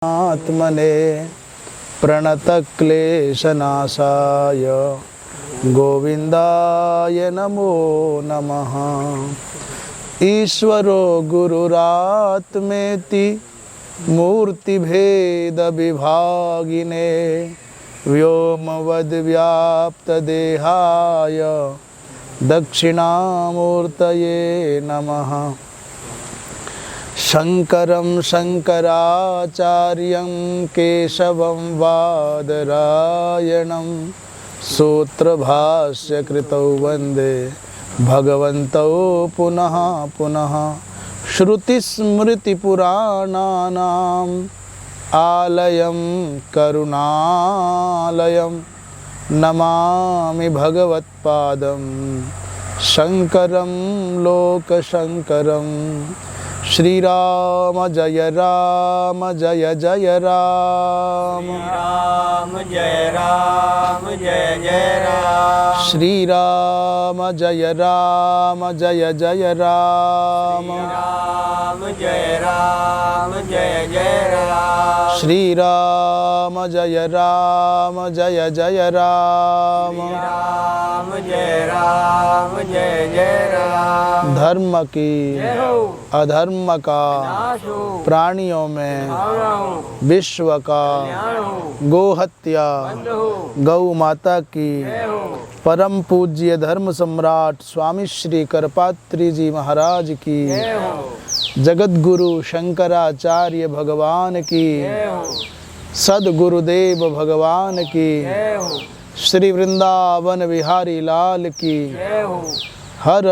आत्मने प्रणतक्लेशनाशाय गोविंदाय नमो नमः। ईश्वरो गुरुरात्मेति मूर्तिभेदविभागिने व्योमवद्व्याप्तदेहाय दक्षिणामूर्तये नमः। शंकरं शंकराचार्यं केशवं वादरायणं सूत्रभाष्यकृतौ वन्दे भगवन्तौ पुनः पुनः। श्रुतिस्मृतिपुराणानाम् आलयं करुणालयं नमामि भगवत्पादं शंकरं लोकशंकरम्। श्रीराम जय राम जय जय राम, राम जय राम जय जय राम, श्रीराम जय राम जय जय राम, राम जय राम जय जय राम, श्रीराम जय राम जय जय राम, राम जय राम जय जय राम। धर्म की जय हो, अधर्म का नाश हो, प्राणियों में भावना हो, विश्व का ज्ञान हो, गोहत्या बंद हो, गौ माता की जय हो, परम पूज्य धर्म सम्राट स्वामी श्री करपात्री जी महाराज की, जय हो, जगत गुरु शंकराचार्य भगवान की, जय हो, सदगुरुदेव भगवान की, जय हो, श्री वृंदावन बिहारी लाल की। जय हो। हर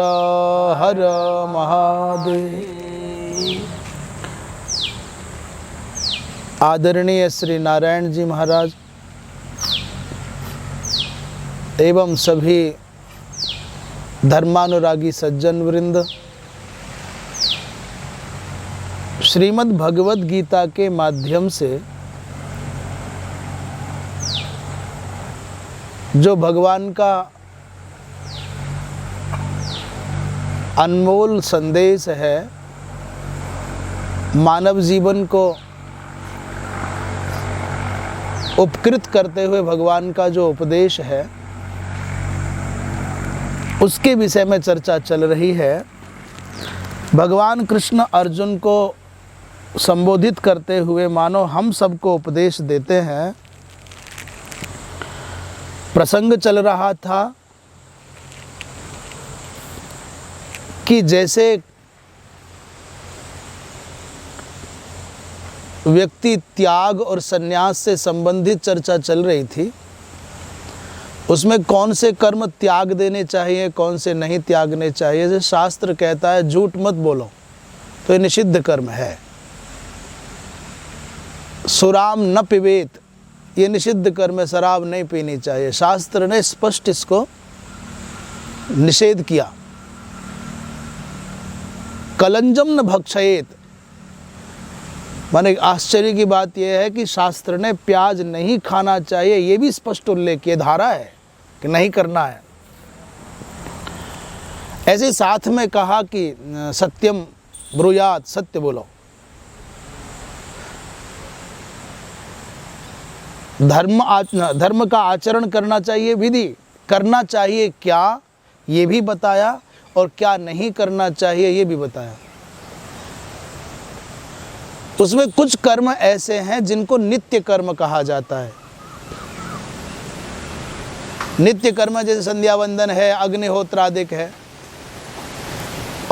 हर महादेव। आदरणीय श्री नारायण जी महाराज एवं सभी धर्मानुरागी सज्जन वृंद, श्रीमद् भगवद गीता के माध्यम से जो भगवान का अनमोल संदेश है, मानव जीवन को उपकृत करते हुए भगवान का जो उपदेश है, उसके विषय में चर्चा चल रही है। भगवान कृष्ण अर्जुन को संबोधित करते हुए मानो हम सबको उपदेश देते हैं। प्रसंग चल रहा था कि जैसे व्यक्ति त्याग और संन्यास से संबंधित चर्चा चल रही थी, उसमें कौन से कर्म त्याग देने चाहिए, कौन से नहीं त्यागने चाहिए। जैसे शास्त्र कहता है झूठ मत बोलो, तो ये निषिद्ध कर्म है। सुराम न पिबेत, ये निषिद्ध कर्म है, शराब नहीं पीनी चाहिए। शास्त्र ने स्पष्ट इसको निषेध किया। कलंजम न भक्षयेत, माने आश्चर्य की बात यह है कि शास्त्र ने प्याज नहीं खाना चाहिए, ये भी स्पष्ट उल्लेख किया, धारा है कि नहीं करना है। ऐसे साथ में कहा कि सत्यम ब्रूयात, सत्य बोलो। धर्म का आचरण करना चाहिए, विधि करना चाहिए क्या ये भी बताया, और क्या नहीं करना चाहिए ये भी बताया। उसमें कुछ कर्म ऐसे हैं जिनको नित्य कर्म कहा जाता है। नित्य कर्म जैसे संध्या वंदन है, अग्निहोत्र आदिक है।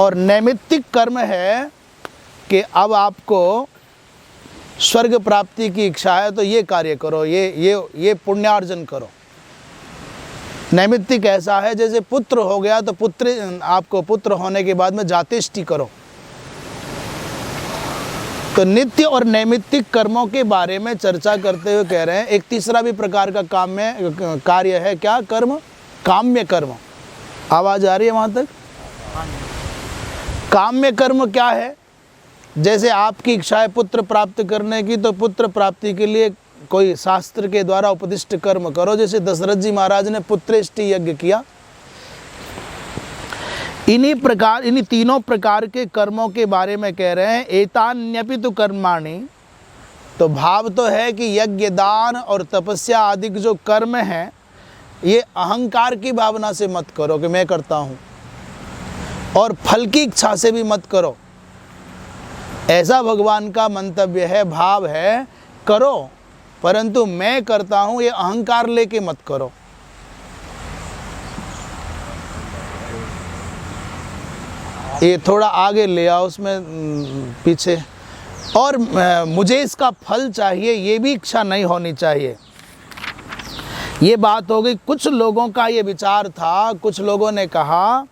और नैमित्तिक कर्म है कि अब आपको स्वर्ग प्राप्ति की इच्छा है तो ये कार्य करो, ये पुण्यार्जन करो। नैमित्तिक ऐसा है जैसे पुत्र हो गया तो आपको पुत्र होने के बाद में जातेष्टि करो। तो नित्य और नैमित्तिक कर्मों के बारे में चर्चा करते हुए कह रहे हैं एक तीसरा भी प्रकार का कार्य है। क्या कर्म? काम्य कर्म। आवाज आ रही है वहां तक? काम्य कर्म क्या है? जैसे आपकी इच्छा है पुत्र प्राप्त करने की, तो पुत्र प्राप्ति के लिए कोई शास्त्र के द्वारा उपदिष्ट कर्म करो। जैसे दशरथ जी महाराज ने पुत्रेष्टि यज्ञ किया। इन्हीं तीनों प्रकार के कर्मों के बारे में कह रहे हैं। एतान्यपि तु कर्माणि तो भाव तो है कि यज्ञ दान और तपस्या आदि जो कर्म हैं ये अहंकार की भावना से मत करो कि मैं करता हूँ, और फल की इच्छा से भी मत करो। ऐसा भगवान का मंतव्य है, भाव है, करो, परंतु मैं करता हूँ ये अहंकार लेके मत करो। ये थोड़ा आगे ले आओ उसमें पीछे। और मुझे इसका फल चाहिए ये भी इच्छा नहीं होनी चाहिए। ये बात हो गई। कुछ लोगों का ये विचार था, कुछ लोगों ने कहा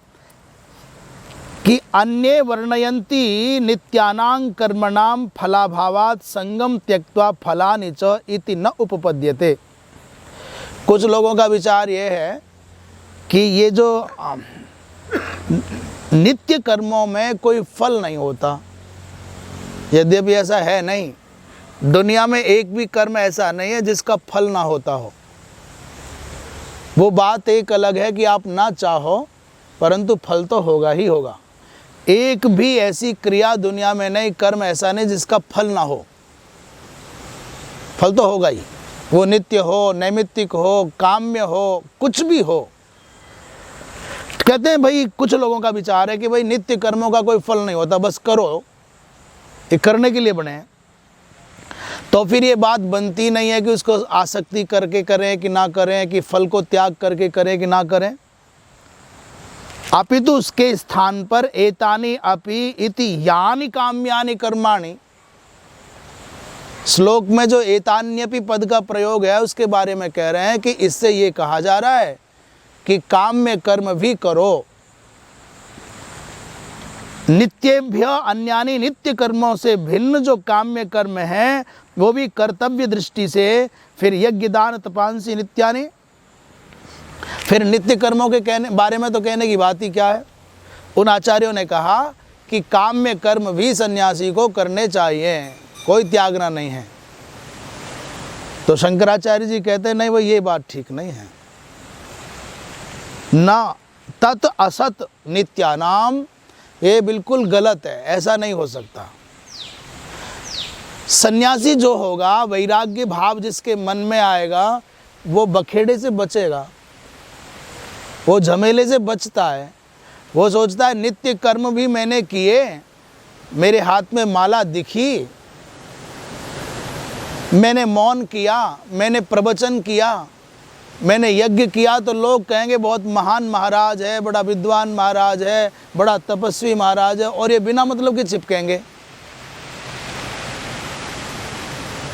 कि अन्ये वर्णयन्ति नित्यानां कर्मणां फलाभावात् संगम त्यक्त्वा फलानि च इति न उपपद्यते। कुछ लोगों का विचार ये है कि ये जो नित्य कर्मों में कोई फल नहीं होता। यद्यपि ऐसा है नहीं, दुनिया में एक भी कर्म ऐसा नहीं है जिसका फल ना होता हो। वो बात एक अलग है कि आप ना चाहो, परंतु फल तो होगा ही होगा। एक भी ऐसी क्रिया दुनिया में नहीं, कर्म ऐसा नहीं जिसका फल ना हो। फल तो होगा ही, वो नित्य हो, नैमित्तिक हो, काम्य हो, कुछ भी हो। कहते हैं भाई, कुछ लोगों का विचार है कि भाई नित्य कर्मों का कोई फल नहीं होता, बस करो, ये करने के लिए बने हैं। तो फिर ये बात बनती नहीं है कि उसको आसक्ति करके करें कि ना करें, कि फल को त्याग करके करें कि ना करें। अपितु उसके स्थान पर एतानि अपि इति यानि काम्यानि कर्माणि, श्लोक में जो एतान्यपि पद का प्रयोग है उसके बारे में कह रहे हैं कि इससे ये कहा जा रहा है कि काम्य कर्म भी करो। नित्येभ्य अन्यानि, नित्य कर्मों से भिन्न जो काम्य कर्म हैं वो भी कर्तव्य दृष्टि से। फिर यज्ञ दान तपांसी नित्यानि, फिर नित्य कर्मों के कहने बारे में तो कहने की बात ही क्या है। उन आचार्यों ने कहा कि काम्य कर्म भी सन्यासी को करने चाहिए, कोई त्यागना नहीं है। तो शंकराचार्य जी कहते हैं नहीं, वो ये बात ठीक नहीं है। ना तत् असत नित्यानाम, ये बिल्कुल गलत है, ऐसा नहीं हो सकता। सन्यासी जो होगा, वैराग्य भाव जिसके मन में आएगा, वो बखेड़े से बचेगा, वो झमेले से बचता है। वो सोचता है नित्य कर्म भी मैंने किए, मेरे हाथ में माला दिखी, मैंने मौन किया, मैंने प्रवचन किया, मैंने यज्ञ किया, तो लोग कहेंगे बहुत महान महाराज है, बड़ा विद्वान महाराज है, बड़ा तपस्वी महाराज है, और ये बिना मतलब के चिपकेंगे।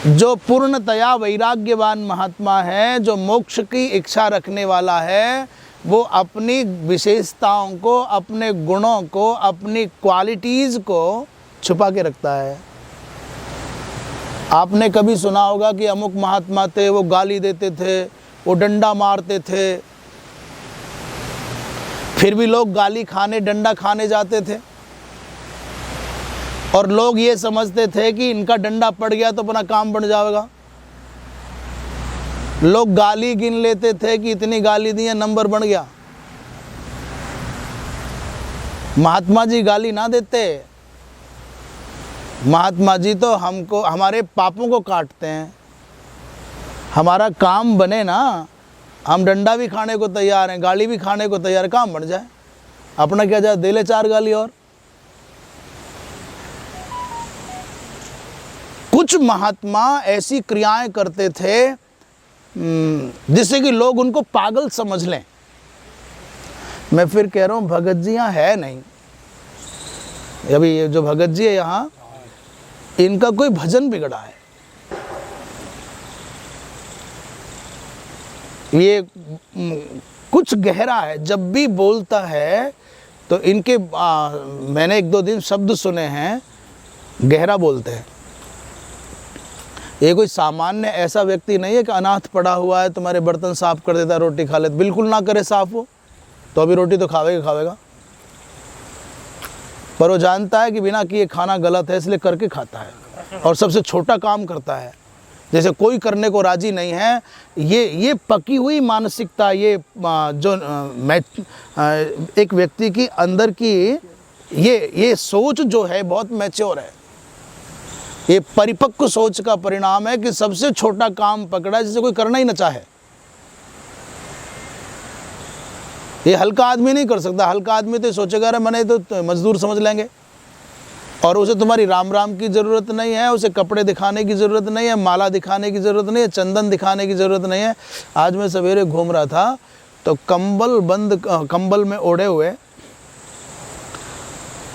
जो पूर्णतया वैराग्यवान महात्मा है, जो मोक्ष की इच्छा रखने वाला है, वो अपनी विशेषताओं को, अपने गुणों को, अपनी क्वालिटीज़ को छुपा के रखता है। आपने कभी सुना होगा कि अमुक महात्मा थे, वो गाली देते थे, वो डंडा मारते थे, फिर भी लोग गाली खाने, डंडा खाने जाते थे, और लोग ये समझते थे कि इनका डंडा पड़ गया तो अपना काम बन जाएगा। लोग गाली गिन लेते थे कि इतनी गाली दी है, नंबर बन गया। महात्मा जी गाली ना देते, महात्मा जी तो हमको, हमारे पापों को काटते हैं। हमारा काम बने ना, हम डंडा भी खाने को तैयार हैं, गाली भी खाने को तैयार, काम बन जाए, अपना क्या जाए, दे ले 4 गाली और। कुछ महात्मा ऐसी क्रियाएं करते थे जिससे कि लोग उनको पागल समझ लें। मैं फिर कह रहा हूँ, भगत जी यहाँ है नहीं। अभी ये जो भगत जी है यहाँ, इनका कोई भजन बिगड़ा है। ये कुछ गहरा है, जब भी बोलता है तो इनके मैंने 1-2 दिन शब्द सुने हैं, गहरा बोलते हैं। ये कोई सामान्य ऐसा व्यक्ति नहीं है कि अनाथ पड़ा हुआ है, तुम्हारे बर्तन साफ कर देता, रोटी खा लेता। बिल्कुल ना करे साफ हो तो अभी रोटी तो खावेगा, पर वो जानता है कि बिना किए खाना गलत है, इसलिए करके खाता है, और सबसे छोटा काम करता है, जैसे कोई करने को राजी नहीं है। ये पकी हुई मानसिकता, ये जो एक व्यक्ति की अंदर की ये सोच जो है बहुत मैच्योर है। ये परिपक्व सोच का परिणाम है कि सबसे छोटा काम पकड़ा जिसे कोई करना ही न चाहे। ये हल्का आदमी नहीं कर सकता। हल्का आदमी तो सोचेगा अरे मैंने तो मजदूर समझ लेंगे, और उसे तुम्हारी राम राम की ज़रूरत नहीं है, उसे कपड़े दिखाने की ज़रूरत नहीं है, माला दिखाने की ज़रूरत नहीं है, चंदन दिखाने की ज़रूरत नहीं है। आज मैं सवेरे घूम रहा था तो कंबल में ओढ़े हुए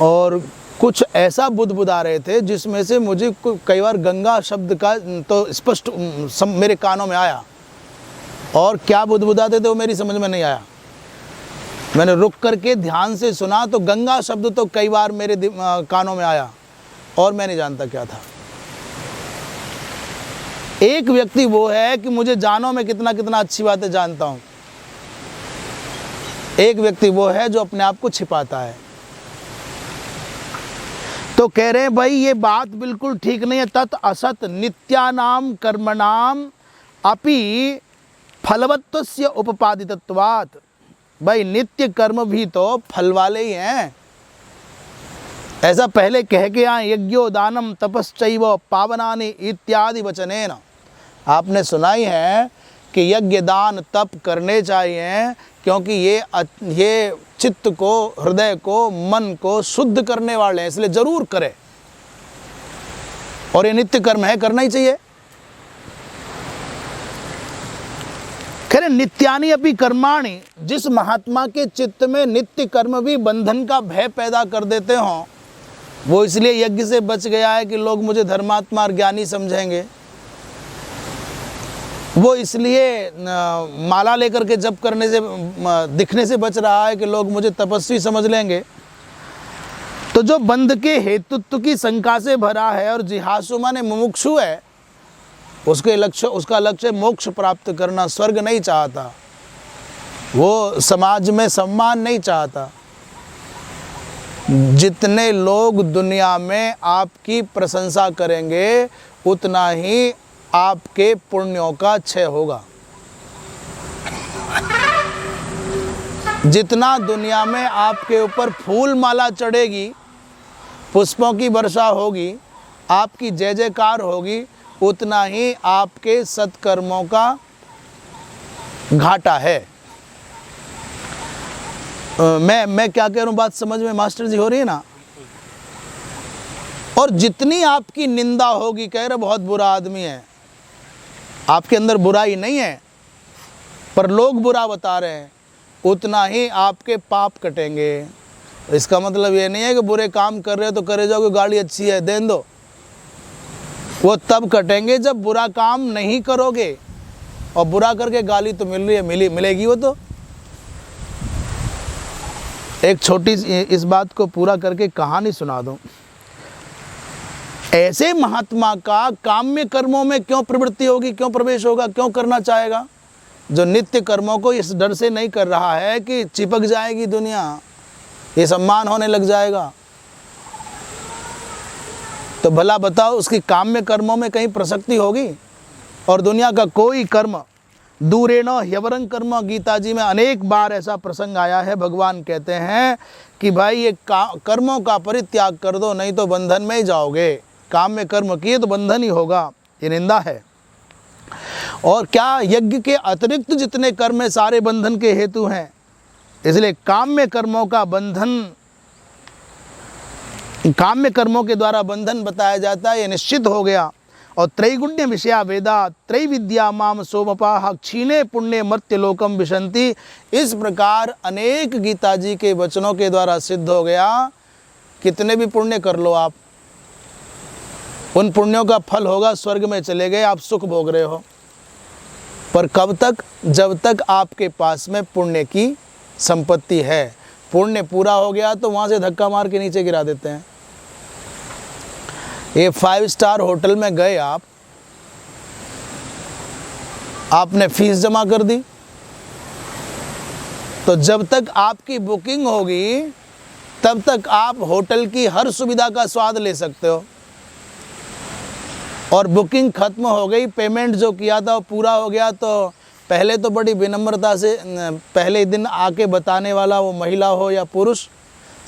और कुछ ऐसा बुदबुदा रहे थे जिसमें से मुझे कई बार गंगा शब्द का तो स्पष्ट मेरे कानों में आया, और क्या बुदबुदाते थे वो मेरी समझ में नहीं आया। मैंने रुक करके ध्यान से सुना तो गंगा शब्द तो कई बार मेरे कानों में आया, और मैं नहीं जानता क्या था। एक व्यक्ति वो है कि मुझे जानो मैं कितना कितना अच्छी बातें जानता हूं, एक व्यक्ति वो है जो अपने आप को छिपाता है। तो कह रहे हैं भाई ये बात बिल्कुल ठीक नहीं है। तत् असत नित्यानाम कर्मणाम अपि फलवत्वस्य उपपादितत्वात्। भाई नित्य कर्म भी तो फल वाले ही हैं। ऐसा पहले कह के यहाँ यज्ञो दानम तपश्चैव पावनानि इत्यादि वचनेन आपने सुना ही है कि यज्ञ दान तप करने चाहिए, क्योंकि ये चित्त को, हृदय को, मन को शुद्ध करने वाले हैं, इसलिए जरूर करें। और ये नित्य कर्म है, करना ही चाहिए। खैर नित्यानि अपि कर्माणि, जिस महात्मा के चित्त में नित्य कर्म भी बंधन का भय पैदा कर देते हों, वो इसलिए यज्ञ से बच गया है कि लोग मुझे धर्मात्मा और ज्ञानी समझेंगे, वो इसलिए माला लेकर के जप करने से दिखने से बच रहा है कि लोग मुझे तपस्वी समझ लेंगे। तो जो बंध के हेतुत्व की शंका से भरा है और जिहासु माने मुमुक्षु है, उसका लक्ष्य मोक्ष प्राप्त करना, स्वर्ग नहीं चाहता, वो समाज में सम्मान नहीं चाहता। जितने लोग दुनिया में आपकी प्रशंसा करेंगे उतना ही आपके पुण्यों का क्षय होगा। जितना दुनिया में आपके ऊपर फूल माला चढ़ेगी, पुष्पों की वर्षा होगी, आपकी जय जयकार होगी, उतना ही आपके सत्कर्मों का घाटा है। मैं क्या कह रहा हूँ, बात समझ में मास्टर जी हो रही है ना। और जितनी आपकी निंदा होगी, कह रहे बहुत बुरा आदमी है, आपके अंदर बुराई नहीं है पर लोग बुरा बता रहे हैं, उतना ही आपके पाप कटेंगे। इसका मतलब ये नहीं है कि बुरे काम कर रहे हो तो करे जाओगे, गाड़ी अच्छी है देन दो, वो तब कटेंगे जब बुरा काम नहीं करोगे। और बुरा करके गाली तो मिल रही है, मिलेगी वो तो। एक छोटी इस बात को पूरा करके कहानी सुना दूं। ऐसे महात्मा का काम्य कर्मों में क्यों प्रवृत्ति होगी, क्यों प्रवेश होगा, क्यों करना चाहेगा, जो नित्य कर्मों को इस डर से नहीं कर रहा है कि चिपक जाएगी दुनिया, ये सम्मान होने लग जाएगा। तो भला बताओ उसकी काम्य कर्मों में कहीं प्रसक्ति होगी। और दुनिया का कोई कर्म दूरेण ह्यवरं कर्म, गीता जी में अनेक बार ऐसा प्रसंग आया है। भगवान कहते हैं कि भाई ये कर्मों का परित्याग कर दो, नहीं तो बंधन में ही जाओगे। काम में कर्म किए तो बंधन ही होगा, ये निंदा है। और क्या यज्ञ के अतिरिक्त जितने कर्म है सारे बंधन के हेतु हैं, इसलिए काम्य कर्मों का बंधन, काम्य कर्मों के द्वारा बंधन बताया जाता है, ये निश्चित हो गया। और त्रैगुण्य विषया वेदा त्रैविद्या माम सोमपाह क्षीणे पुण्य मर्त्य लोकम विशंति, इस प्रकार अनेक गीता जी के वचनों के द्वारा सिद्ध हो गया। कितने भी पुण्य कर लो आप, उन पुण्यों का फल होगा स्वर्ग में चले गए, आप सुख भोग रहे हो। पर कब तक, जब तक आपके पास में पुण्य की संपत्ति है। पुण्य पूरा हो गया तो वहाँ से धक्का मार के नीचे गिरा देते हैं। ये 5 स्टार होटल में गए आप, आपने फीस जमा कर दी, तो जब तक आपकी बुकिंग होगी तब तक आप होटल की हर सुविधा का स्वाद ले सकते हो। और बुकिंग खत्म हो गई, पेमेंट जो किया था वो पूरा हो गया, तो पहले तो बड़ी विनम्रता से पहले दिन आके बताने वाला, वो महिला हो या पुरुष,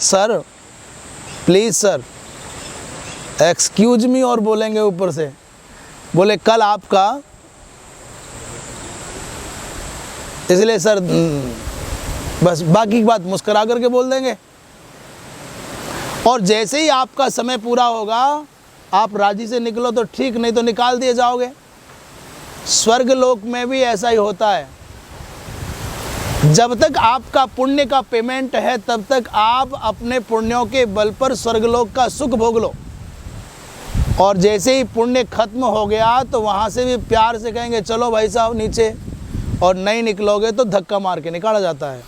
sir please sir excuse me और बोलेंगे ऊपर से, बोले कल आपका, इसलिए सर बस बाकी की बात मुस्कुरा करके बोल देंगे। और जैसे ही आपका समय पूरा होगा आप राजी से निकलो तो ठीक, नहीं तो निकाल दिए जाओगे। स्वर्ग लोक में भी ऐसा ही होता है। जब तक आपका पुण्य का पेमेंट है तब तक आप अपने पुण्यों के बल पर स्वर्गलोक का सुख भोग लो, और जैसे ही पुण्य खत्म हो गया तो वहाँ से भी प्यार से कहेंगे चलो भाई साहब नीचे, और नहीं निकलोगे तो धक्का मार के निकाला जाता है।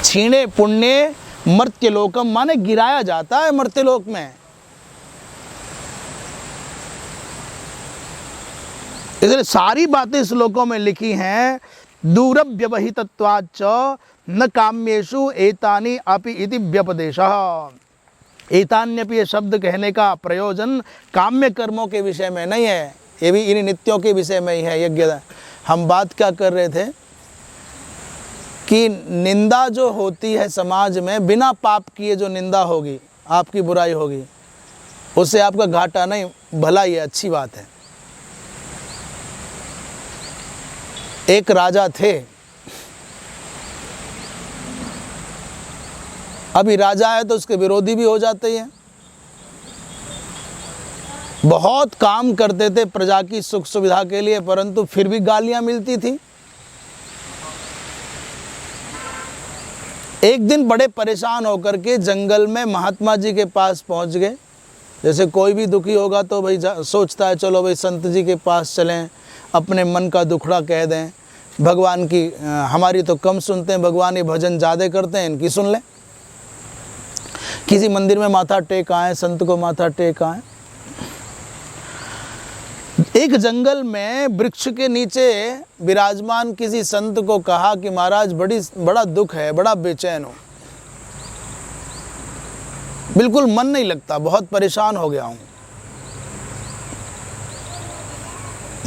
छीणे पुण्य मर्त्यलोकम, माने गिराया जाता है मर्त्यलोक में। इसलिए सारी बातें श्लोकों में लिखी हैं। दूरव्यवहितत्वाच्च न काम्येषु एतानि अपि इति व्यपदेशः। एतान्यपि ये शब्द कहने का प्रयोजन काम्य कर्मों के विषय में नहीं है, ये भी इन नित्यों के विषय में ही है। यज्ञ, हम बात क्या कर रहे थे कि निंदा जो होती है समाज में, बिना पाप किए जो निंदा होगी, आपकी बुराई होगी, उससे आपका घाटा नहीं, भला ये अच्छी बात है। एक राजा थे, अभी राजा है तो उसके विरोधी भी हो जाते हैं। बहुत काम करते थे प्रजा की सुख सुविधा के लिए, परंतु फिर भी गालियां मिलती थी। एक दिन बड़े परेशान होकर के जंगल में महात्मा जी के पास पहुंच गए। जैसे कोई भी दुखी होगा तो भाई सोचता है चलो भाई संत जी के पास चलें, अपने मन का दुखड़ा कह दें। भगवान की हमारी तो कम सुनते हैं, भगवान ये भजन ज़्यादा करते हैं, इनकी सुन लें। किसी मंदिर में माथा टेक आए, संत को माथा टेक आए। एक जंगल में वृक्ष के नीचे विराजमान किसी संत को कहा कि महाराज बड़ा दुख है, बड़ा बेचैन हो, बिल्कुल मन नहीं लगता, बहुत परेशान हो गया हूं।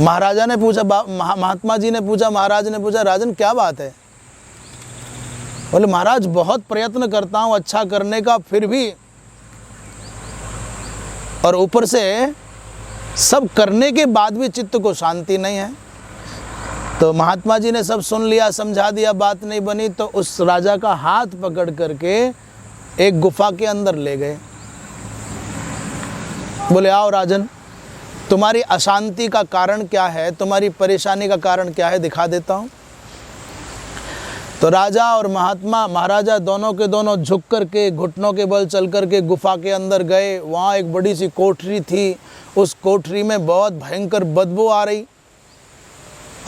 महाराजा ने पूछा, महात्मा जी ने पूछा, महाराज ने पूछा, राजन क्या बात है? बोले महाराज बहुत प्रयत्न करता हूं अच्छा करने का, फिर भी, और ऊपर से सब करने के बाद भी चित्त को शांति नहीं है। तो महात्मा जी ने सब सुन लिया, समझा दिया, बात नहीं बनी तो उस राजा का हाथ पकड़ करके एक गुफा के अंदर ले गए। बोले आओ राजन, तुम्हारी अशांति का कारण क्या है, तुम्हारी परेशानी का कारण क्या है, दिखा देता हूँ। तो राजा और महाराजा दोनों के दोनों झुक करके घुटनों के बल चल करके गुफा के अंदर गए। वहाँ एक बड़ी सी कोठरी थी, उस कोठरी में बहुत भयंकर बदबू आ रही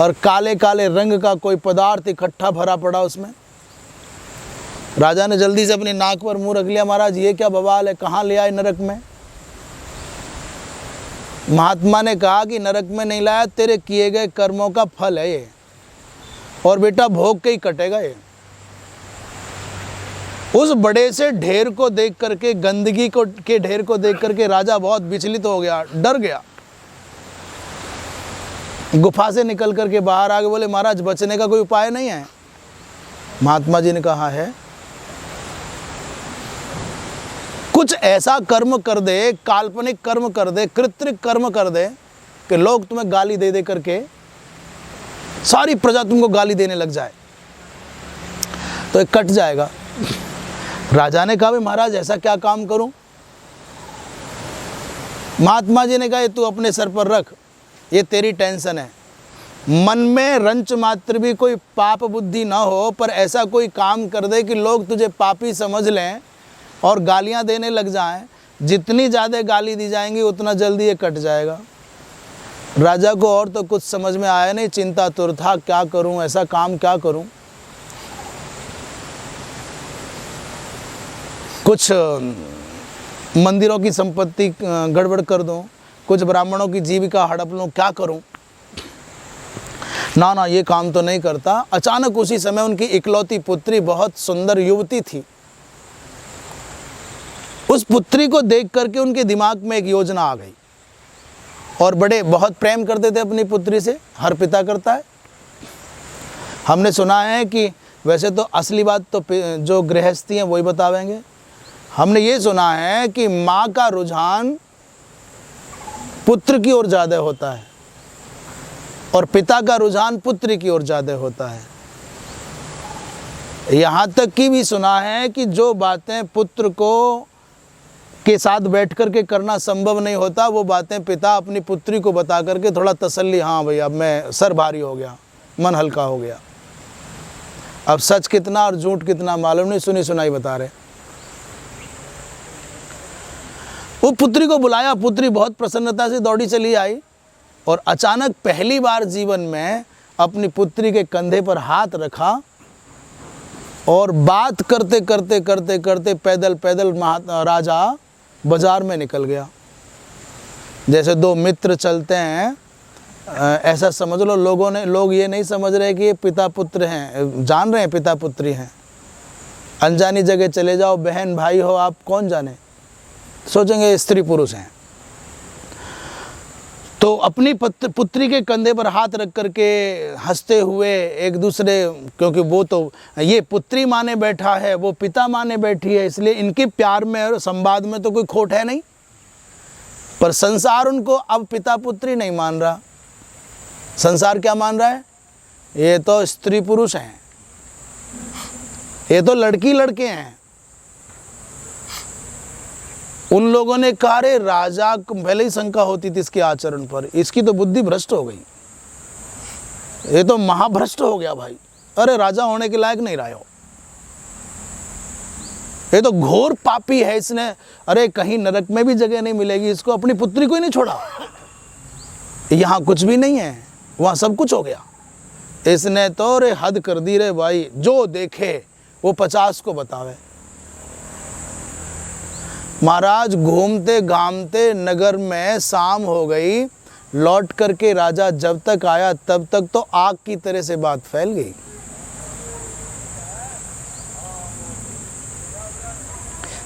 और काले काले रंग का कोई पदार्थ इकट्ठा भरा पड़ा उसमें। राजा ने जल्दी से अपनी नाक पर मुंह रख लिया, महाराज ये क्या बवाल है, कहाँ ले आए नरक में? महात्मा ने कहा कि नरक में नहीं लाया, तेरे किए गए कर्मों का फल है ये, और बेटा भोग के ही कटेगा ये। उस बड़े से ढेर को देख करके, गंदगी के ढेर को देख करके राजा बहुत विचलित हो गया, डर गया। गुफा से निकल करके बाहर आ गए। बोले महाराज बचने का कोई उपाय नहीं है? महात्मा जी ने कहा है, कुछ ऐसा कर्म कर दे, काल्पनिक कर्म कर दे, कृत्रिक कर्म कर दे कि लोग तुम्हें गाली दे दे करके सारी प्रजा तुमको गाली देने लग जाए तो ये कट जाएगा। राजा ने कहा भाई महाराज ऐसा क्या काम करूं? महात्मा जी ने कहा ये तू अपने सर पर रख, ये तेरी टेंशन है। मन में रंच मात्र भी कोई पाप बुद्धि ना हो, पर ऐसा कोई काम कर दे कि लोग तुझे पापी समझ लें और गालियां देने लग जाएं। जितनी ज़्यादा गाली दी जाएंगी उतना जल्दी ये कट जाएगा। राजा को और तो कुछ समझ में आया नहीं, चिंता तुर था, क्या करूं, ऐसा काम क्या करूं। कुछ मंदिरों की संपत्ति गड़बड़ कर दूं, कुछ ब्राह्मणों की जीविका हड़प लूं, क्या करूं? ना ना ये काम तो नहीं करता। अचानक उसी समय उनकी इकलौती पुत्री, बहुत सुंदर युवती थी, उस पुत्री को देख करके उनके दिमाग में एक योजना आ गई। और बहुत प्रेम करते थे अपनी पुत्री से, हर पिता करता है। हमने सुना है कि वैसे तो असली बात तो जो गृहस्थी हैं वही बतावेंगे। हमने ये सुना है कि माँ का रुझान पुत्र की ओर ज़्यादा होता है और पिता का रुझान पुत्री की ओर ज़्यादा होता है। यहाँ तक कि भी सुना है कि जो बातें पुत्र को के साथ बैठ कर के करना संभव नहीं होता, वो बातें पिता अपनी पुत्री को बता करके थोड़ा तसल्ली, हाँ भाई अब मैं सर भारी हो गया, मन हल्का हो गया। अब सच कितना और झूठ कितना मालूम नहीं, सुनी सुनाई बता रहे। वो पुत्री को बुलाया, पुत्री बहुत प्रसन्नता से दौड़ी चली आई और अचानक पहली बार जीवन में अपनी पुत्री के कंधे पर हाथ रखा और बात करते करते करते करते पैदल पैदल राजा बाजार में निकल गया। जैसे दो मित्र चलते हैं, ऐसा समझ लो। लोग ये नहीं समझ रहे कि ये पिता पुत्र हैं, जान रहे हैं पिता पुत्री हैं। अनजानी जगह चले जाओ, बहन भाई हो, आप कौन जाने, सोचेंगे स्त्री पुरुष हैं। तो अपनी पुत्री के कंधे पर हाथ रख करके हंसते हुए एक दूसरे, क्योंकि वो तो ये पुत्री माने बैठा है, वो पिता माने बैठी है, इसलिए इनके प्यार में और संवाद में तो कोई खोट है नहीं। पर संसार उनको अब पिता पुत्री नहीं मान रहा। संसार क्या मान रहा है? ये तो स्त्री पुरुष हैं, ये तो लड़की लड़के हैं। उन लोगों ने कहा रे राजा को पहले ही शंका होती थी इसके आचरण पर, इसकी तो बुद्धि भ्रष्ट हो गई, ये तो महाभ्रष्ट हो गया भाई। अरे राजा होने के लायक नहीं रहा हो, ये तो घोर पापी है, इसने अरे कहीं नरक में भी जगह नहीं मिलेगी इसको, अपनी पुत्री को ही नहीं छोड़ा। यहाँ कुछ भी नहीं है, वहाँ सब कुछ हो गया। इसने तो रे हद कर दी रे भाई, जो देखे वो 50 को बतावे। महाराज घूमते घामते नगर में शाम हो गई, लौट करके राजा जब तक आया तब तक तो आग की तरह से बात फैल गई।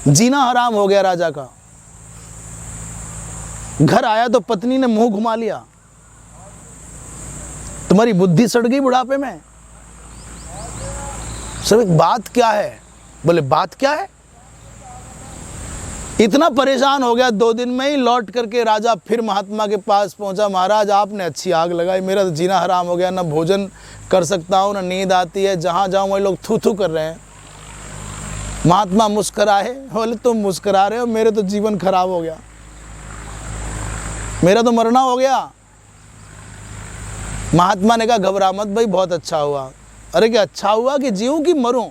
जीना हराम हो गया राजा का। घर आया तो पत्नी ने मुंह घुमा लिया, तुम्हारी बुद्धि सड़ गई बुढ़ापे में। सब एक बात क्या है? बोले बात क्या है? इतना परेशान हो गया, 2 दिन में ही लौट करके राजा फिर महात्मा के पास पहुंचा। महाराज आपने अच्छी आग लगाई, मेरा तो जीना हराम हो गया, ना भोजन कर सकता हूँ, ना नींद आती है, जहाँ जाऊँ वही लोग थू थू कर रहे हैं। महात्मा मुस्कराए, बोले तुम मुस्करा रहे हो, मेरे तो जीवन खराब हो गया, मेरा तो मरना हो गया। महात्मा ने कहा घबरा मत भाई, बहुत अच्छा हुआ। अरे क्या अच्छा हुआ कि जीऊँ कि मरूं?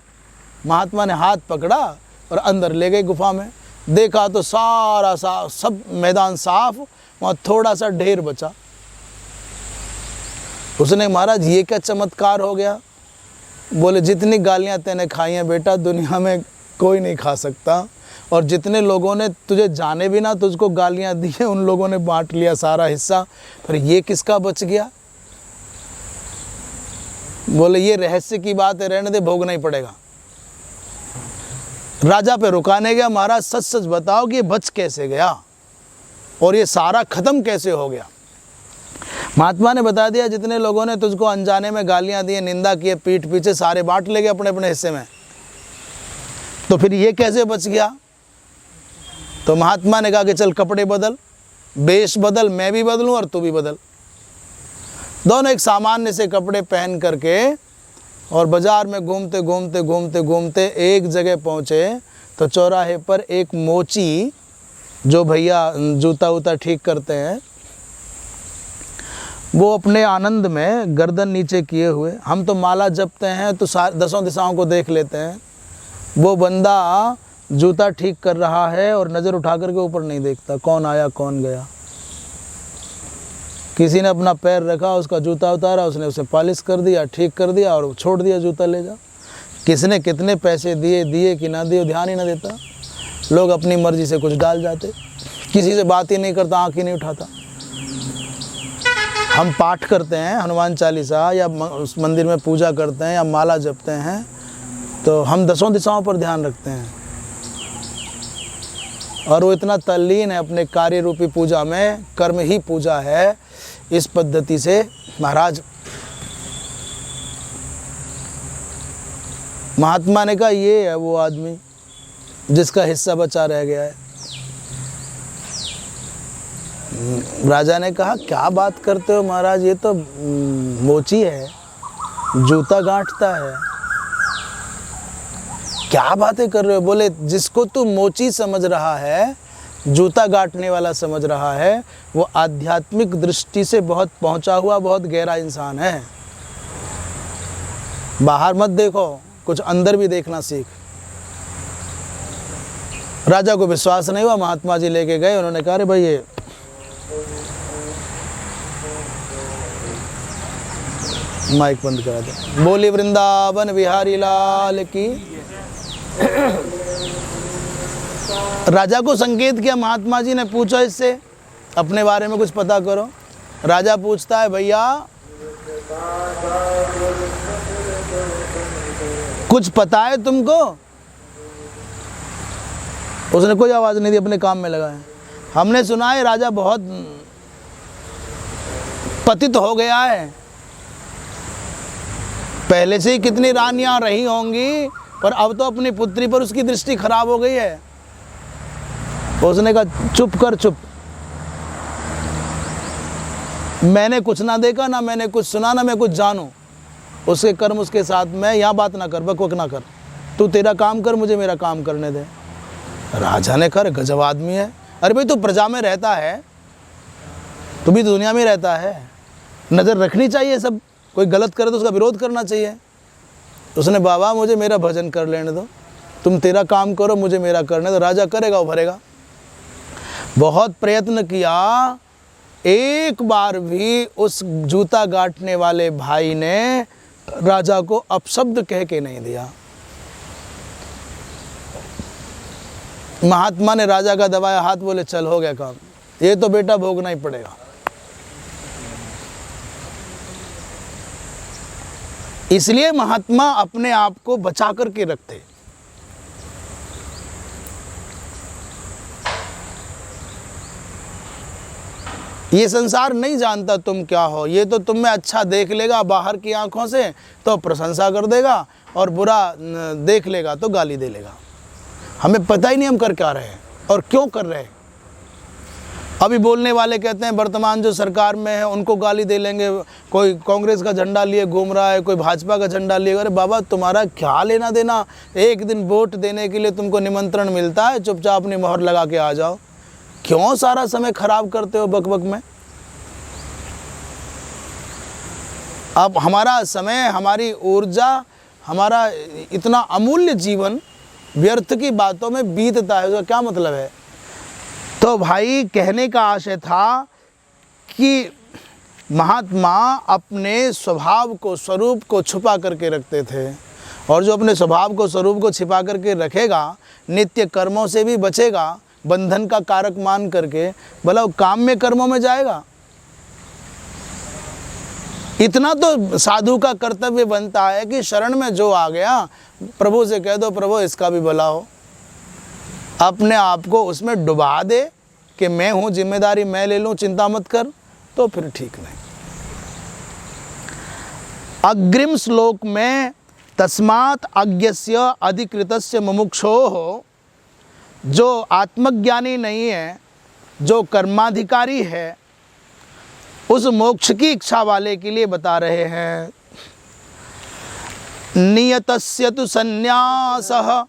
महात्मा ने हाथ पकड़ा और अंदर ले गए गुफा में। देखा तो सारा सब मैदान साफ, वहाँ थोड़ा सा ढेर बचा। उसने महाराज ये क्या चमत्कार हो गया? बोले जितनी गालियाँ तैने खाई हैं बेटा, दुनिया में कोई नहीं खा सकता, और जितने लोगों ने तुझे जाने भी ना तुझको गालियाँ दी हैं, उन लोगों ने बांट लिया सारा हिस्सा, फिर ये किसका बच गया? बोले ये रहस्य की बात है, रहने दे, भोगना ही पड़ेगा। राजा पे रुकाने गया, महाराज सच सच बताओ कि ये बच कैसे गया और ये सारा खत्म कैसे हो गया? महात्मा ने बता दिया जितने लोगों ने तुझको अनजाने में गालियां दी, निंदा की, पीठ पीछे, सारे बांट ले गए अपने अपने हिस्से में। तो फिर ये कैसे बच गया? तो महात्मा ने कहा कि चल कपड़े बदल, वेश बदल, मैं भी बदलूं और तू भी बदल। दोनों एक सामान्य से कपड़े पहन करके और बाजार में घूमते घूमते घूमते घूमते एक जगह पहुँचे तो चौराहे पर एक मोची, जो भैया जूता वूता ठीक करते हैं, वो अपने आनंद में गर्दन नीचे किए हुए, हम तो माला जपते हैं तो 10 दिशाओं को देख लेते हैं, वो बंदा जूता ठीक कर रहा है और नज़र उठा करके ऊपर नहीं देखता कौन आया कौन गया। किसी ने अपना पैर रखा, उसका जूता उतारा, उसने उसे पॉलिश कर दिया, ठीक कर दिया और छोड़ दिया जूता ले जा। किसने कितने पैसे दिए कि ना दिए ध्यान ही ना देता। लोग अपनी मर्जी से कुछ डाल जाते, किसी से बात ही नहीं करता, आँख ही नहीं उठाता। हम पाठ करते हैं हनुमान चालीसा या उस मंदिर में पूजा करते हैं या माला जपते हैं तो हम 10 दिशाओं पर ध्यान रखते हैं, और वो इतना तल्लीन है अपने कार्य रूपी पूजा में, कर्म ही पूजा है। इस पद्धति से महाराज महात्मा ने कहा ये है वो आदमी, जिसका हिस्सा बचा रह गया है। राजा ने कहा क्या बात करते हो महाराज, ये तो मोची है, जूता गांठता है, क्या बातें कर रहे हो। बोले जिसको तू मोची समझ रहा है, जूता गांठने वाला समझ रहा है, वो आध्यात्मिक दृष्टि से बहुत पहुंचा हुआ, बहुत गहरा इंसान है। बाहर मत देखो, कुछ अंदर भी देखना सीख। राजा को विश्वास नहीं हुआ, महात्मा जी लेके गए। उन्होंने कहा अरे भाई ये माइक बंद करा दे। बोली वृंदावन बिहारी लाल की। राजा को संकेत किया, महात्मा जी ने पूछा इससे अपने बारे में कुछ पता करो। राजा पूछता है भैया कुछ पता है तुमको? उसने कोई आवाज नहीं दी, अपने काम में लगा है। हमने सुना है राजा बहुत पतित हो गया है, पहले से ही कितनी रानियां रही होंगी, पर अब तो अपनी पुत्री पर उसकी दृष्टि खराब हो गई है। उसने कहा चुप कर चुप, मैंने कुछ ना देखा, ना मैंने कुछ सुना, ना मैं कुछ जानूं। उसके कर्म उसके साथ में, यहाँ बात ना कर, बकवक ना कर, तू तेरा काम कर, मुझे मेरा काम करने दे। राजा ने कहा गजब आदमी है। अरे भाई तू प्रजा में रहता है, तू भी दुनिया में रहता है, नज़र रखनी चाहिए सब, कोई गलत करे तो उसका विरोध करना चाहिए। उसने बाबा मुझे मेरा भजन कर लेने दो, तुम तेरा काम करो, मुझे मेरा करने दो। राजा करेगा उभरेगा। बहुत प्रयत्न किया, एक बार भी उस जूता गांठने वाले भाई ने राजा को अपशब्द कह के नहीं दिया। महात्मा ने राजा का दबाया हाथ, बोले चल हो गया काम, ये तो बेटा भोगना ही पड़ेगा। इसलिए महात्मा अपने आप को बचा करके रखते। ये संसार नहीं जानता तुम क्या हो, ये तो तुम में अच्छा देख लेगा बाहर की आंखों से तो प्रशंसा कर देगा, और बुरा देख लेगा तो गाली दे लेगा। हमें पता ही नहीं हम कर क्या रहे हैं और क्यों कर रहे हैं। अभी बोलने वाले कहते हैं वर्तमान जो सरकार में है उनको गाली दे लेंगे, कोई कांग्रेस का झंडा लिए घूम रहा है, कोई भाजपा का झंडा लिए। अरे बाबा तुम्हारा क्या लेना देना, एक दिन वोट देने के लिए तुमको निमंत्रण मिलता है, चुपचाप अपनी मोहर लगा के आ जाओ। क्यों सारा समय खराब करते हो बकबक में। अब हमारा समय, हमारी ऊर्जा, हमारा इतना अमूल्य जीवन व्यर्थ की बातों में बीतता है, उसका क्या मतलब है। तो भाई कहने का आशय था कि महात्मा अपने स्वभाव को, स्वरूप को छुपा करके रखते थे, और जो अपने स्वभाव को, स्वरूप को छिपा करके रखेगा, नित्य कर्मों से भी बचेगा, बंधन का कारक मान करके, भला वो काम में कर्मों में जाएगा। इतना तो साधु का कर्तव्य बनता है कि शरण में जो आ गया प्रभु से कह दो प्रभु इसका भी भला हो, अपने आप को उसमें डुबा दे कि मैं हूँ, जिम्मेदारी मैं ले लूँ, चिंता मत कर, तो फिर ठीक नहीं। अग्रिम श्लोक में तस्मात् अज्ञस्य अधिकृतस्य मुमुक्षोः, जो आत्मज्ञानी नहीं है, जो कर्माधिकारी है, उस मोक्ष की इच्छा वाले के लिए बता रहे हैं। नियतस्य तु संन्यासः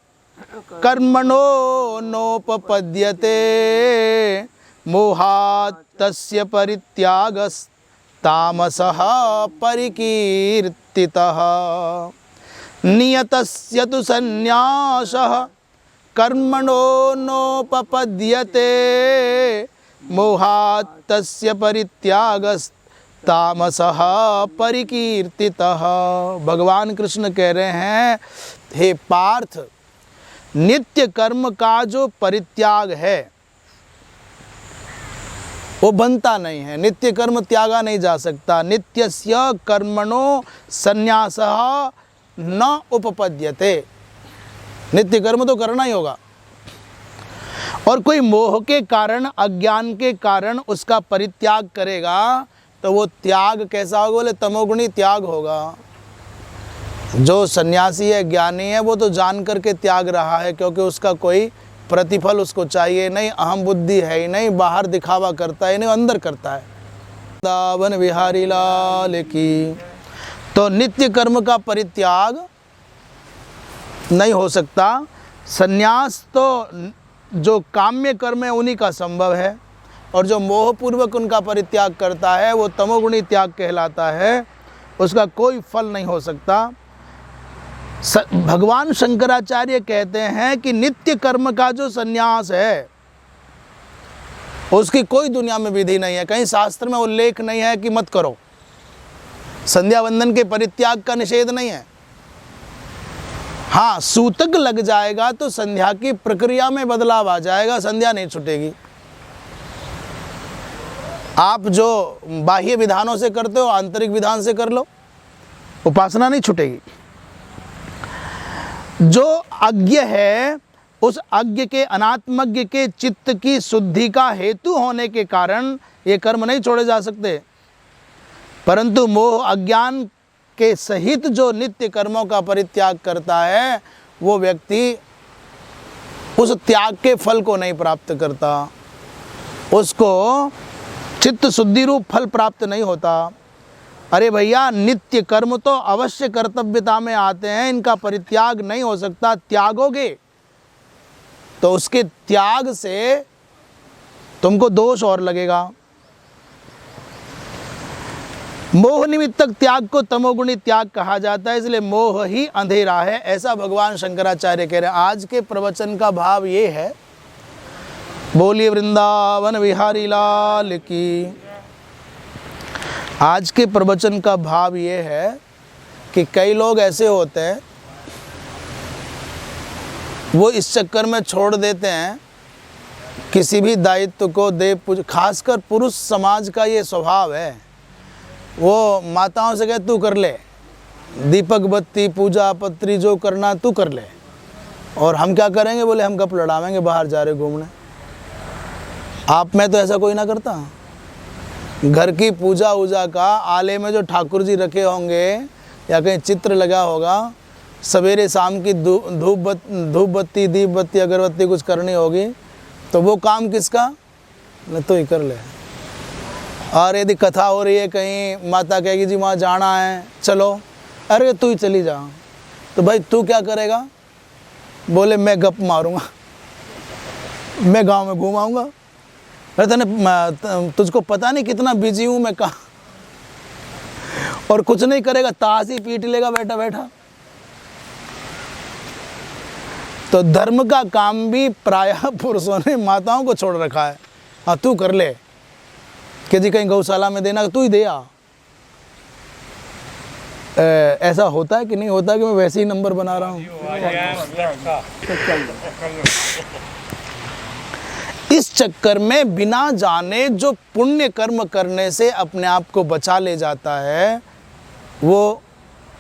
कर्मणो नोपपद्यते मोहात् तस्य परित्यागस्तामसः परिकीर्तितः। नियतस्य तु संन्यासः कर्मणो नोपपद्यते मोहात् तस्य परित्यागस्तामसः परिकीर्तितः। भगवान कृष्ण कह रहे हैं हे पार्थ, नित्य कर्म का जो परित्याग है वो बनता नहीं है, नित्य कर्म त्यागा नहीं जा सकता। नित्यस्य कर्मणो संन्यासः न उपपद्यते, नित्य कर्म तो करना ही होगा, और कोई मोह के कारण, अज्ञान के कारण उसका परित्याग करेगा तो वो त्याग कैसा होगा, बोले तमोगुणी त्याग होगा। जो सन्यासी है, ज्ञानी है, वो तो जान करके त्याग रहा है, क्योंकि उसका कोई प्रतिफल उसको चाहिए नहीं, अहम बुद्धि है ही नहीं, बाहर दिखावा करता है नहीं, अंदर करता है। वृंदावन बिहारी लाल की। तो नित्य कर्म का परित्याग नहीं हो सकता। सन्यास तो जो काम्य कर्म है उन्हीं का संभव है, और जो मोहपूर्वक उनका परित्याग करता है वो तमोगुणी त्याग कहलाता है, उसका कोई फल नहीं हो सकता। भगवान शंकराचार्य कहते हैं कि नित्य कर्म का जो सन्यास है उसकी कोई दुनिया में विधि नहीं है, कहीं शास्त्र में उल्लेख नहीं है कि मत करो। संध्या वंदन के परित्याग का निषेध नहीं है। हाँ, सूतक लग जाएगा तो संध्या की प्रक्रिया में बदलाव आ जाएगा, संध्या नहीं छूटेगी। आप जो बाह्य विधानों से करते हो आंतरिक विधान से कर लो, उपासना नहीं छूटेगी। जो अज्ञ है उस अज्ञ के, अनात्मज्ञ के चित्त की शुद्धि का हेतु होने के कारण ये कर्म नहीं छोड़े जा सकते, परंतु मोह अज्ञान के सहित जो नित्य कर्मों का परित्याग करता है वो व्यक्ति उस त्याग के फल को नहीं प्राप्त करता, उसको चित्त शुद्धि रूप फल प्राप्त नहीं होता। अरे भैया, नित्य कर्म तो अवश्य कर्तव्यता में आते हैं, इनका परित्याग नहीं हो सकता। त्यागोगे तो उसके त्याग से तुमको दोष और लगेगा। मोह निमित्तक त्याग को तमोगुणी त्याग कहा जाता है, इसलिए मोह ही अंधेरा है, ऐसा भगवान शंकराचार्य कह रहे हैं। आज के प्रवचन का भाव ये है, बोलिए वृंदावन बिहारी लाल की। आज के प्रवचन का भाव ये है कि कई लोग ऐसे होते हैं, वो इस चक्कर में छोड़ देते हैं किसी भी दायित्व को दे पूज, खासकर पुरुष समाज का ये स्वभाव है। वो माताओं से कहे तू कर ले, दीपक बत्ती पूजा पत्री जो करना तू कर ले, और हम क्या करेंगे, बोले हम गप लड़ावेंगे, बाहर जा रहे घूमने। आप में तो ऐसा कोई ना करता। घर की पूजा वूजा का आले में जो ठाकुर जी रखे होंगे या कहीं चित्र लगा होगा, सवेरे शाम की धूप बत्ती दीप बत्ती अगरबत्ती कुछ करनी होगी, तो वो काम किसका, न तो ही कर ले। और यदि कथा हो रही है कहीं, माता कहेगी जी वहाँ जाना है चलो, अरे तू ही चली जा, तो भाई तू क्या करेगा, बोले मैं गप मारूंगा, मैं गांव में घूमाऊंगा। अरे तने तुझको पता नहीं कितना बिजी हूँ मैं, कहाँ, और कुछ नहीं करेगा, ताश ही पीट लेगा बैठा बैठा। तो धर्म का काम भी प्रायः पुरुषों ने माताओं को छोड़ रखा है। हाँ तू कर ले, कि जी कहीं गौशाला में देना तू ही दे आ। ऐसा होता है कि नहीं होता कि मैं वैसे ही नंबर बना रहा हूँ। इस चक्कर में बिना जाने जो पुण्य कर्म करने से अपने आप को बचा ले जाता है वो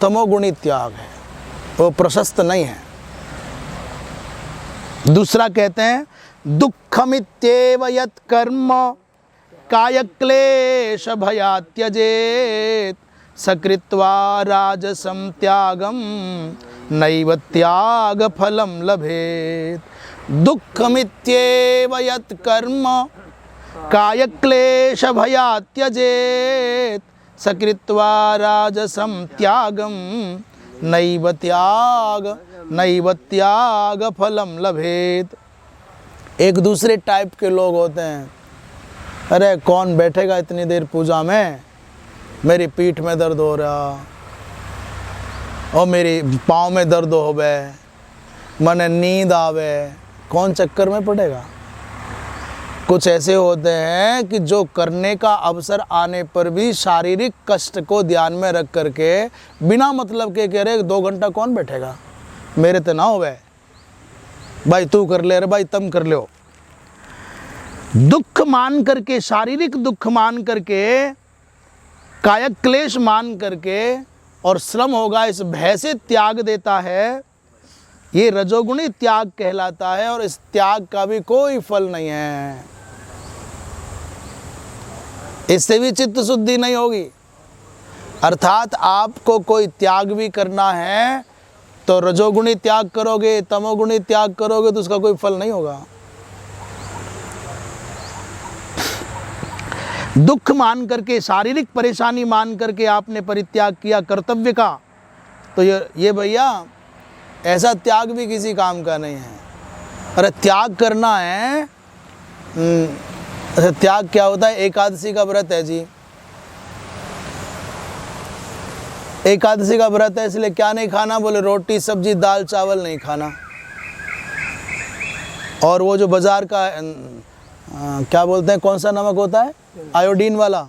तमोगुणी त्याग है, वो प्रशस्त नहीं है। दूसरा कहते हैं दुःखमित्येव यत् कर्म कायक्लेश भयात् त्यजेत् सकृत्वा राजसं त्यागं नैव त्याग फलं लभेत्। दुःखमित्येव यत् कर्म कायक्लेश भयात् त्यजेत् सकृत्वा राजसं त्यागं नैव त्याग फलम लभेत। एक दूसरे टाइप के लोग होते हैं, अरे कौन बैठेगा इतनी देर पूजा में, मेरी पीठ में दर्द हो रहा और मेरी पाँव में दर्द होवे, मने नींद आवे, कौन चक्कर में पड़ेगा। कुछ ऐसे होते हैं कि जो करने का अवसर आने पर भी शारीरिक कष्ट को ध्यान में रख करके बिना मतलब के कह रहे 2 घंटा कौन बैठेगा, मेरे तो ना होवे भाई, तू कर ले, अरे भाई तुम कर लो। दुख मान करके, शारीरिक दुख मान करके, कायक क्लेश मान करके और श्रम होगा इस भय से त्याग देता है, ये रजोगुणी त्याग कहलाता है। और इस त्याग का भी कोई फल नहीं है, इससे भी चित्त शुद्धि नहीं होगी। अर्थात आपको कोई त्याग भी करना है तो रजोगुणी त्याग करोगे, तमोगुणी त्याग करोगे तो उसका कोई फल नहीं होगा। दुख मान करके, शारीरिक परेशानी मान करके आपने परित्याग किया कर्तव्य का, तो ये भैया ऐसा त्याग भी किसी काम का नहीं है। अरे त्याग करना है, अच्छा त्याग क्या होता है? एकादशी का व्रत है जी, एकादशी का व्रत है इसलिए क्या नहीं खाना? बोले रोटी सब्जी दाल चावल नहीं खाना। और वो जो बाजार का क्या बोलते हैं, कौन सा नमक होता है? आयोडीन वाला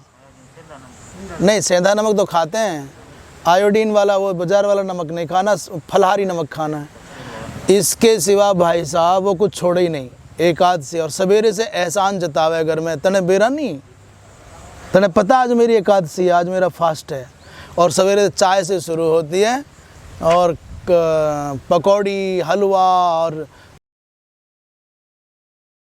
नहीं, सेंधा नमक तो खाते हैं, आयोडीन वाला वो बाजार वाला नमक नहीं खाना, फलहारी नमक खाना है। इसके सिवा भाई साहब वो कुछ छोड़े ही नहीं। एकादशी और सवेरे से एहसान जतावे अगर मैं तने बेरा नहीं, तने पता आज मेरी एकादशी है, आज मेरा फास्ट है। और सवेरे चाय से शुरू होती है और पकौड़ी हलवा और